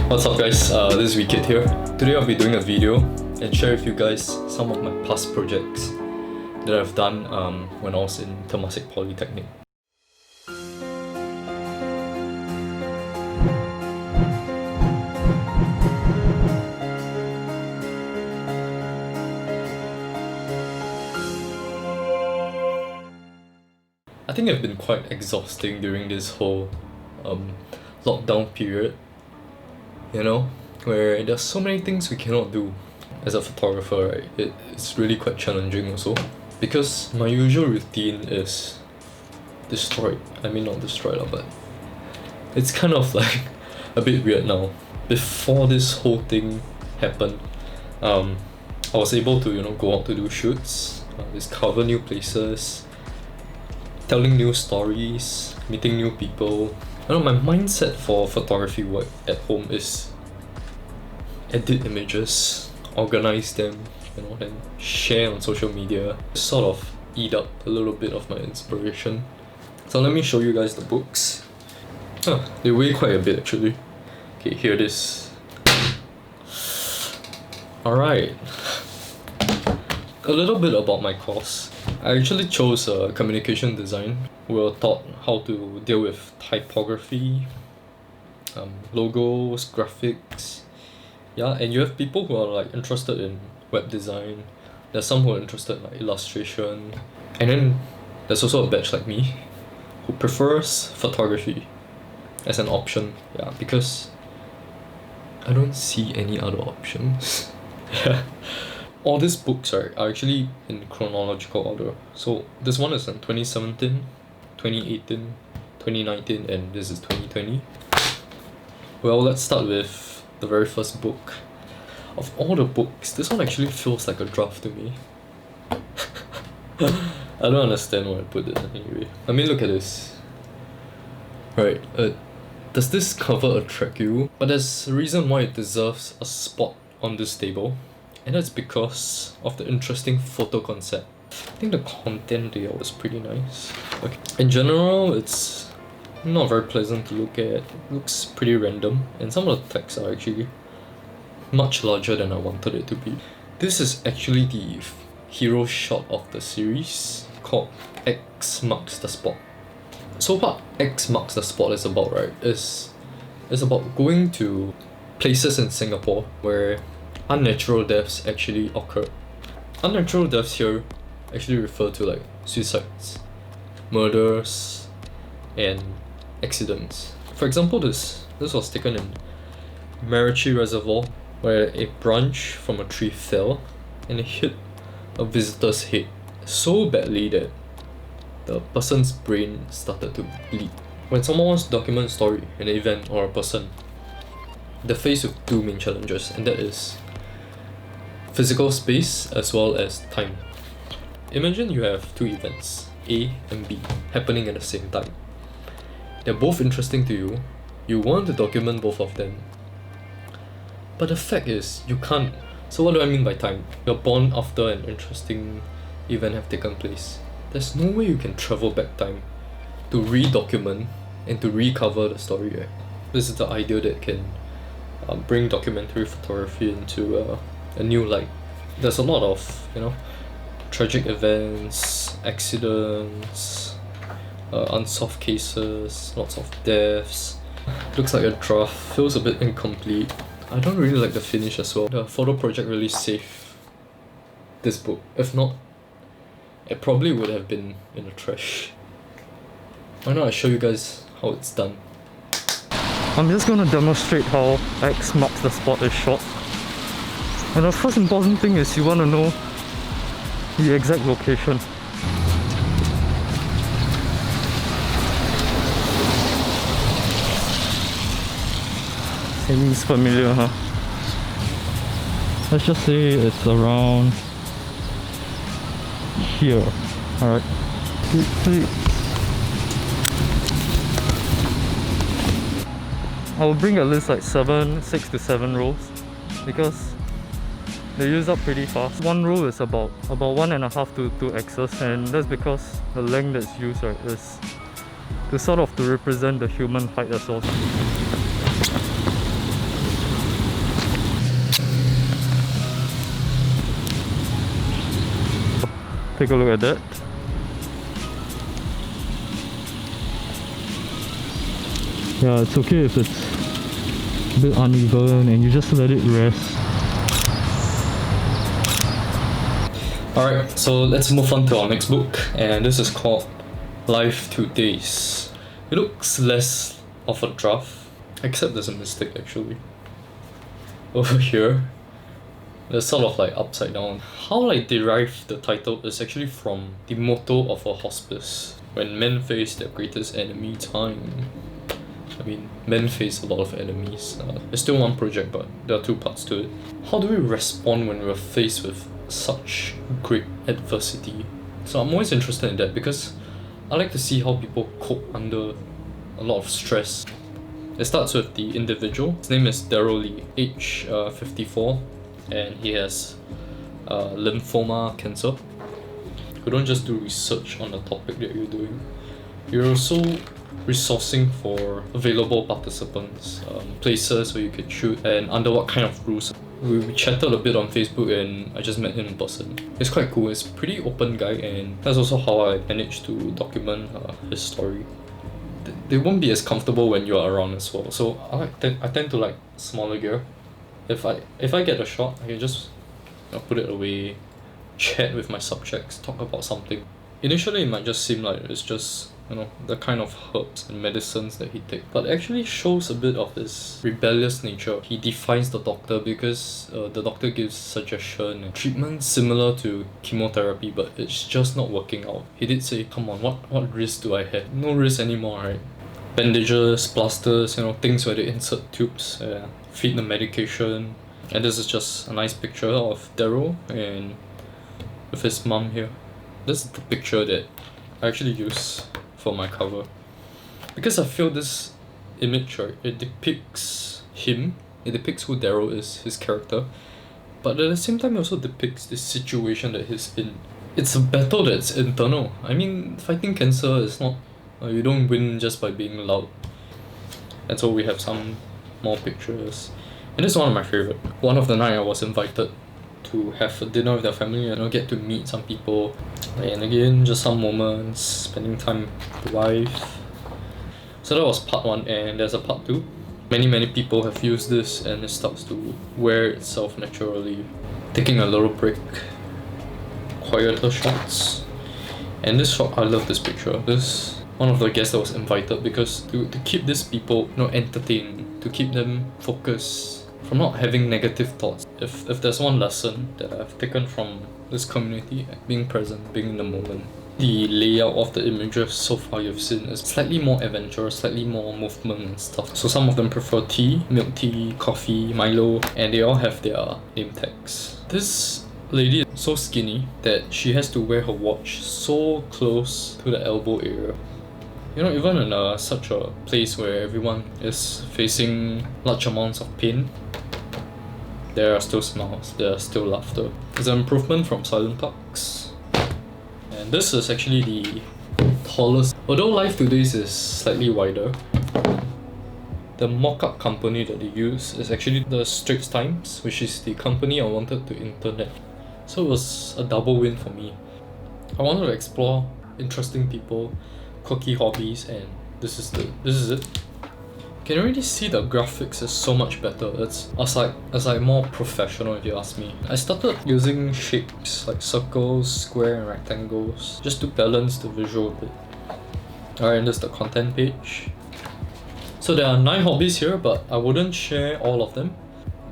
What's up guys, this is Kiat here. Today I'll be doing a video and share with you guys some of my past projects that I've done when I was in Temasek Polytechnic. I think I've been quite exhausting during this whole lockdown period, you know, where there's so many things we cannot do as a photographer, right? It's really quite challenging also, because my usual routine is destroyed. I mean, not destroyed, but it's kind of like a bit weird now. Before this whole thing happened, I was able to, go out to do shoots, discover new places, telling new stories, meeting new people. My mindset for photography work at home is edit images, organize them, then share on social media, sort of eat up a little bit of my inspiration. So let me show you guys the books. They weigh quite a bit actually. Okay, here it is. Alright. A little bit about my course. I actually chose communication design. We were taught how to deal with typography, logos, graphics. Yeah, and you have people who are interested in web design. There's some who are interested in illustration. And then there's also a batch like me who prefers photography as an option. Yeah, because I don't see any other options. Yeah. All these books are actually in chronological order. So this one is in 2017, 2018, 2019, and this is 2020. Well, let's start with the very first book. Of all the books, this one actually feels like a draft to me. I don't understand why I put it anyway. I mean, look at this. Right, does this cover attract you? But there's a reason why it deserves a spot on this table. And that's because of the interesting photo concept. I think the content there was pretty nice. Okay. In general, it's not very pleasant to look at. It looks pretty random, and some of the texts are actually much larger than I wanted it to be. This is actually the hero shot of the series called X Marks the Spot. So what X Marks the Spot is about, right, is about going to places in Singapore where unnatural deaths actually occur. Unnatural deaths here actually refer to suicides, murders, and accidents. For example, this was taken in Marachi Reservoir, where a branch from a tree fell and it hit a visitor's head so badly that the person's brain started to bleed. When someone wants to document a story, an event, or a person, they're faced with two main challenges, and that is physical space as well as time. Imagine you have two events, A and B, happening at the same time. They're both interesting to you. You want to document both of them. But the fact is, you can't. So what do I mean by time? You're born after an interesting event have taken place. There's no way you can travel back time to re-document and to recover the story, right? This is the idea that can bring documentary photography into a new light. There's a lot of tragic events, accidents, unsolved cases, lots of deaths. Looks like a draft, feels a bit incomplete. I don't really like the finish as well. The photo project really saved this book. If not, it probably would have been in the trash. Why not I show you guys how it's done? I'm just going to demonstrate how X Marks the Spot is shot. And the first important thing is you want to know the exact location. Seems familiar, huh? Let's just say it's around here. Alright. I'll bring at least 6 to 7 rolls because they use up pretty fast. One roll is about 1.5 to 2 x's, and that's because the length that's used, right, is to represent the human height as well. Take a look at that. Yeah, it's okay if it's a bit uneven and you just let it rest. Alright, so let's move on to our next book, and this is called Life 2 Days. It looks less of a draft, except there's a mistake actually. Over here, there's sort of like upside down. How I derived the title is actually from the motto of a hospice: when men face their greatest enemy, time. I mean, men face a lot of enemies. It's still one project, but there are two parts to it. How do we respond when we're faced with such great adversity? So I'm always interested in that because I like to see how people cope under a lot of stress. It starts with the individual. His name is Daryl Lee, age 54, and he has lymphoma cancer. You don't just do research on the topic that you're doing, you're also resourcing for available participants, places where you could shoot, and under what kind of rules. We chatted a bit on Facebook and I just met him in person. It's quite cool. It's a pretty open guy, and that's also how I managed to document his story. They won't be as comfortable when you're around as well. So I tend to like smaller gear. If I get a shot, I can just put it away, chat with my subjects, talk about something. Initially it might just seem like it's just the kind of herbs and medicines that he takes, but it actually shows a bit of his rebellious nature. He defies the doctor because the doctor gives suggestion and treatment similar to chemotherapy, but it's just not working out. He did say, come on, what risk do I have? No risk anymore, right? Bandages, plasters, things where they insert tubes, feed the medication. And this is just a nice picture of Daryl and with his mum here. This is the picture that I actually use for my cover, because I feel this image, right, it depicts him, it depicts who Daryl is, his character, but at the same time it also depicts the situation that he's in. It's a battle that's internal. I mean, fighting cancer is not, you don't win just by being loud. And so we have some more pictures, and this is one of my favorite. One of the night I was invited to have a dinner with their family and get to meet some people, and again just some moments spending time with the wife. So that was part 1, and there's a part 2. Many people have used this and it starts to wear itself naturally. Taking a little break, quieter shots. And this shot, I love this picture. This one of the guests that was invited, because to keep these people entertained, to keep them focused, from not having negative thoughts. If there's one lesson that I've taken from this community, being present, being in the moment. The layout of the images so far you've seen is slightly more adventurous, slightly more movement and stuff. So some of them prefer tea, milk tea, coffee, Milo, and they all have their name tags. This lady is so skinny that she has to wear her watch so close to the elbow area. Even in such a place where everyone is facing large amounts of pain, there are still smiles, there are still laughter. It's an improvement from Silent Talks. And this is actually the tallest. Although Life 2 Days is slightly wider, the mock-up company that they use is actually the Straits Times, which is the company I wanted to intern at. So it was a double win for me. I wanted to explore interesting people, quirky hobbies, and this is it. Can already see the graphics is so much better. It's like more professional, if you ask me. I started using shapes like circles, square and rectangles just to balance the visual a bit. Alright, and this is the content page. So there are 9 hobbies here, but I wouldn't share all of them.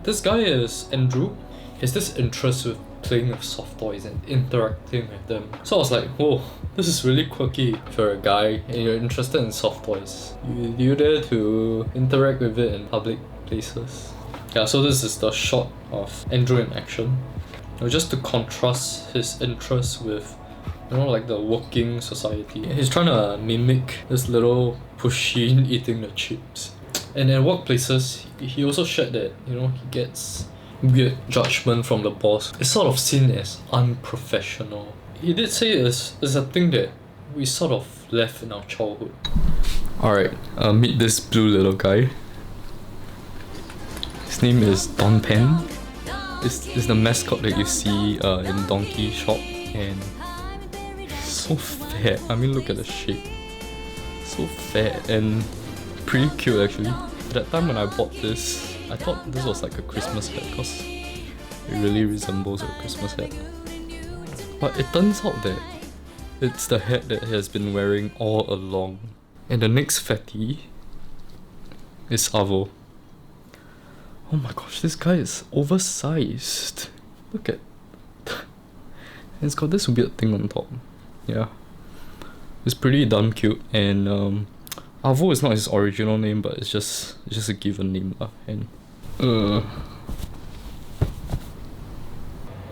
This guy is Andrew. He has this interest with playing with soft toys and interacting with them. So I was like, whoa, this is really quirky. If you're a guy and you're interested in soft toys, you dare to interact with it in public places. Yeah, so this is the shot of Andrew in action. Just to contrast his interest with like the working society. He's trying to mimic this little Pushin eating the chips. And in workplaces, he also shared that he gets weird judgment from the boss. It's sort of seen as unprofessional. He did say it's a thing that we sort of left in our childhood. Alright, meet this blue little guy. His name is Don Pen. It's the mascot that you see in Donkey Shop, and so fat. I mean, look at the shape. So fat and pretty cute actually. At that time when I bought this, I thought this was like a Christmas hat because it really resembles a Christmas hat. But it turns out that it's the hat that he has been wearing all along. And the next fatty is Avo. Oh my gosh, this guy is oversized. Look at... And it's got this weird thing on top. Yeah. It's pretty damn cute, and Avo is not his original name, but it's just a given name lah. And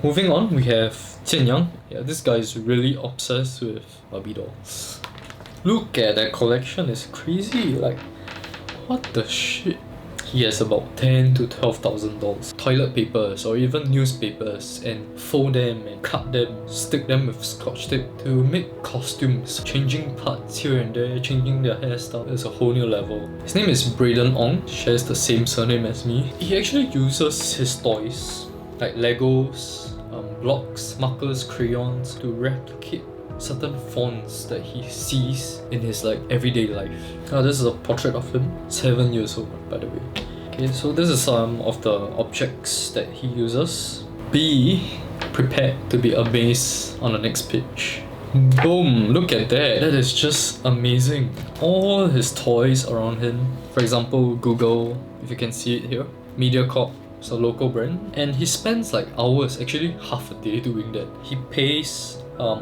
moving on, we have Jianyang. Yeah, this guy is really obsessed with Barbie dolls. Look at that collection, it's crazy. Like, what the shit? He has about 10 to 12,000 dolls. Toilet papers or even newspapers, and fold them and cut them, stick them with scotch tape to make costumes, changing parts here and there, changing their hairstyle. It's a whole new level. His name is Braden Ong, shares the same surname as me. He actually uses his toys, like Legos, blocks, markers, crayons, to replicate certain fonts that he sees in his like everyday life. This is a portrait of him, 7 years old by the way. Okay, so this is some of the objects that he uses. Be prepared to be amazed on the next page. Boom, look at that, that is just amazing. All his toys around him, for example Google, if you can see it here, MediaCorp, it's a local brand, and he spends like hours, actually half a day doing that. He pays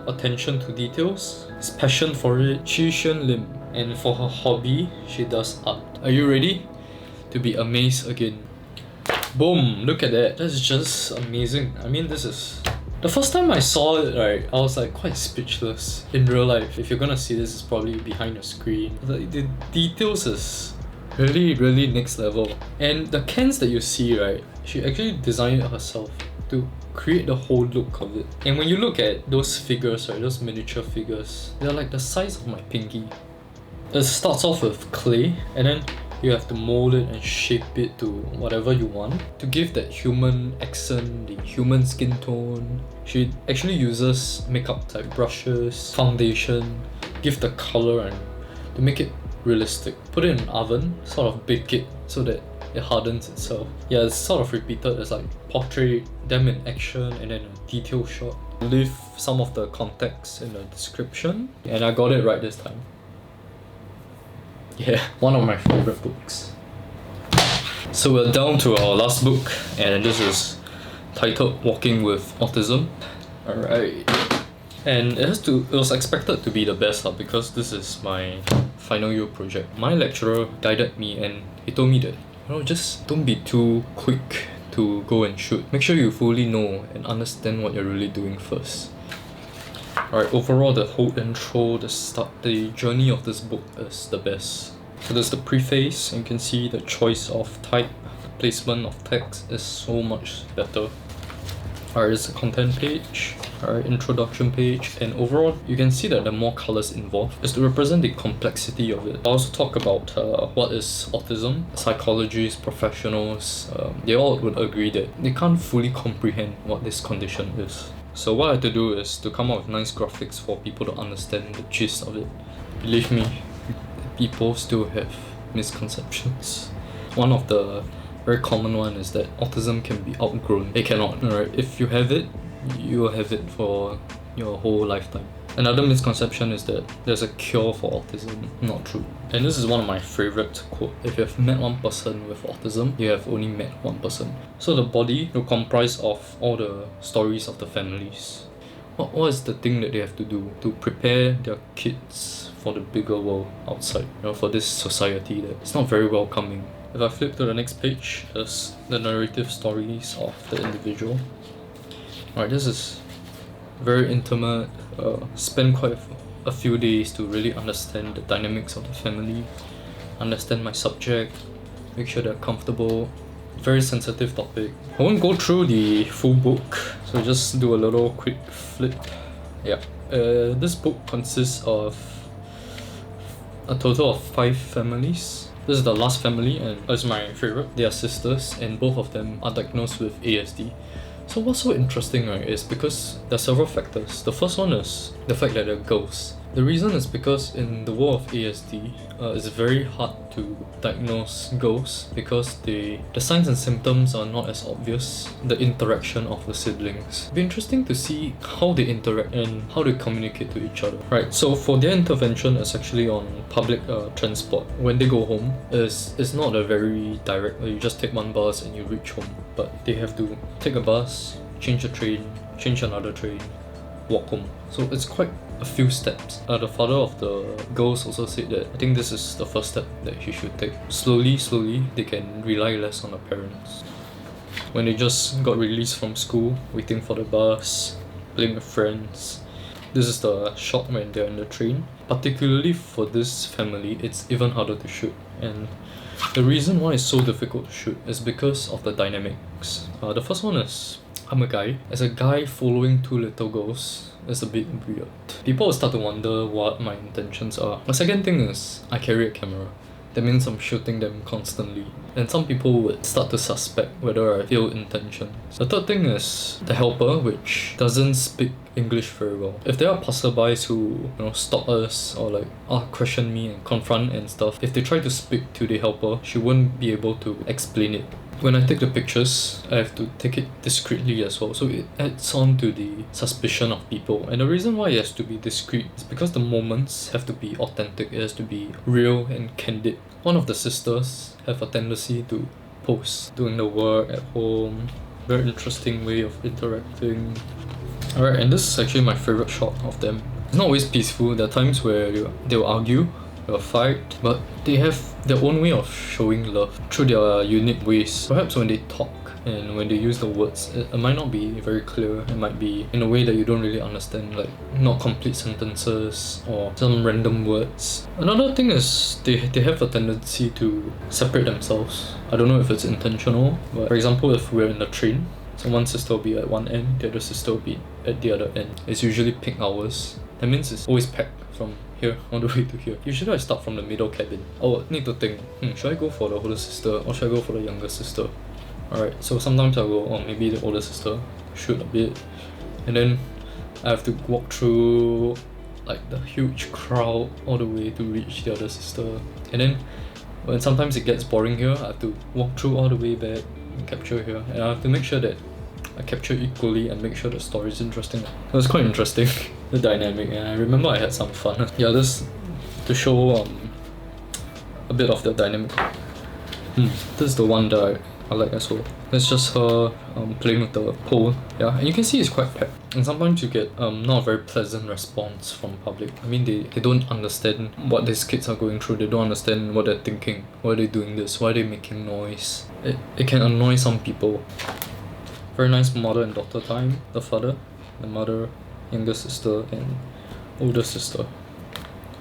attention to details, his passion for it. Chi Xuan Lim, and for her hobby, she does art. Are you ready to be amazed again? Boom, look at that, that's just amazing. I mean, this is... The first time I saw it, right, I was like quite speechless. In real life, if you're gonna see this, it's probably behind your screen. The details is really next level. And the cans that you see, right, she actually designed it herself to create the whole look of it. And when you look at those figures, right, those miniature figures, they're like the size of my pinky. It starts off with clay, and then you have to mold it and shape it to whatever you want to give that human accent, the human skin tone. She actually uses makeup type brushes, foundation, give the color and to make it realistic. Put it in an oven, sort of bake it so that it hardens itself. Yeah, it's sort of repeated as like portrait, them in action, and then a detail shot. Leave some of the context in the description, and I got it right this time. Yeah, one of my favorite books. So we're down to our last book, and this is titled Walking with Autism. Alright. And it was expected to be the best because this is my final year project. My lecturer guided me and he told me that, just don't be too quick to go and shoot. Make sure you fully know and understand what you're really doing first. Alright, overall the whole intro, the journey of this book is the best. So there's the preface, and you can see the choice of type, the placement of text is so much better. Alright, it's a content page, alright, introduction page, and overall you can see that the more colors involved is to represent the complexity of it. I also talk about what is autism. Psychologists, professionals, they all would agree that they can't fully comprehend what this condition is. So what I had to do is to come up with nice graphics for people to understand the gist of it. Believe me, people still have misconceptions. One of the very common one is that autism can be outgrown. It cannot, right? If you have it, you will have it for your whole lifetime. Another misconception is that there's a cure for autism. Not true. And this is one of my favorite quotes. If you have met one person with autism, you have only met one person. So the body will comprise of all the stories of the families. What is the thing that they have to do to prepare their kids for the bigger world outside, for this society that it's not very welcoming. If I flip to the next page, there's the narrative stories of the individual. Alright, this is very intimate. Spend quite a few days to really understand the dynamics of the family, understand my subject, make sure they're comfortable. Very sensitive topic. I won't go through the full book, so just do a little quick flip. Yeah, this book consists of a total of 5 families. This is the last family and it's my favorite. They are sisters and both of them are diagnosed with ASD. So what's so interesting, right, is because there are several factors. The first one is the fact that they're girls. The reason is because in the world of ASD, it's very hard to diagnose girls because the signs and symptoms are not as obvious, the interaction of the siblings. It'd be interesting to see how they interact and how they communicate to each other. Right, so for their intervention, it's actually on public transport. When they go home, it's not a very direct, you just take one bus and you reach home. But they have to take a bus, change a train, change another train, walk home. So it's quite a few steps. The father of the girls also said that I think this is the first step that he should take. Slowly, they can rely less on the parents. When they just got released from school, waiting for the bus, playing with friends. This is the shot when they're in the train. Particularly for this family, it's even harder to shoot. And the reason why it's so difficult to shoot is because of the dynamics. The first one is, I'm a guy. As a guy following two little girls, it's a bit weird. People will start to wonder what my intentions are. The second thing is, I carry a camera. That means I'm shooting them constantly. And some people would start to suspect whether I have ill intentions. The third thing is the helper, which doesn't speak English very well. If there are passerbys who, stop us or question me and confront and stuff, if they try to speak to the helper, she won't be able to explain it. When I take the pictures, I have to take it discreetly as well, so it adds on to the suspicion of people. And the reason why it has to be discreet is because the moments have to be authentic, it has to be real and candid. One of the sisters have a tendency to pose, doing the work at home. Very interesting way of interacting. Alright, and this is actually my favorite shot of them. It's not always peaceful, there are times where they'll argue, they'll fight, but they have their own way of showing love through their unique ways. Perhaps when they talk and when they use the words, it might not be very clear. It might be in a way that you don't really understand, like not complete sentences or some random words. Another thing is they have a tendency to separate themselves. I don't know if it's intentional, but for example, if we're in the train, so one sister will be at one end, the other sister will be at the other end. It's usually peak hours. That means it's always packed from here all the way to here. Usually I start from the middle cabin. I would need to think, should I go for the older sister or should I go for the younger sister? Alright, so sometimes I'll go, maybe the older sister, shoot a bit. And then I have to walk through like the huge crowd all the way to reach the other sister. And then when sometimes it gets boring here, I have to walk through all the way back and capture here. And I have to make sure that I capture equally and make sure the story is interesting. It was quite interesting, the dynamic, and I remember I had some fun. Yeah, this to show a bit of the dynamic. This is the one that I like as well. It's just her playing with the pole. Yeah, and you can see it's quite packed. And sometimes you get not a very pleasant response from public. I mean, they don't understand what these kids are going through. They don't understand what they're thinking. Why are they doing this? Why are they making noise? It can annoy some people. Very nice mother and daughter time. The father, the mother, younger sister and older sister.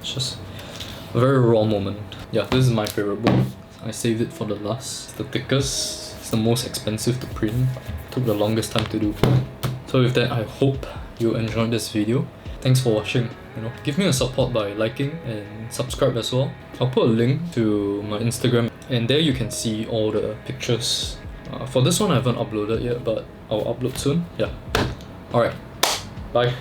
It's just a very raw moment. Yeah, this is my favorite book. I saved it for the last. It's the thickest, it's the most expensive to print. Took the longest time to do. So with that, I hope you enjoyed this video. Thanks for watching. Give me a support by liking and subscribe as well. I'll put a link to my Instagram and there you can see all the pictures. For this one I haven't uploaded yet, but I'll upload soon. Yeah. Alright. Bye.